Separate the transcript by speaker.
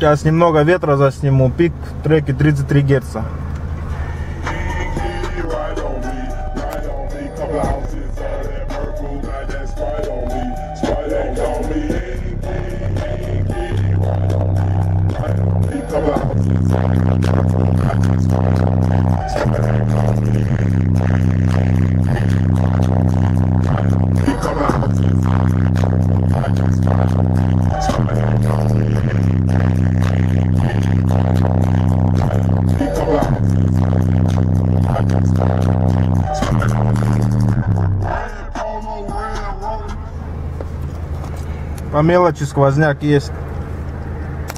Speaker 1: Сейчас немного ветра засниму. Пик в треке 33 Герца. По мелочи сквозняк есть.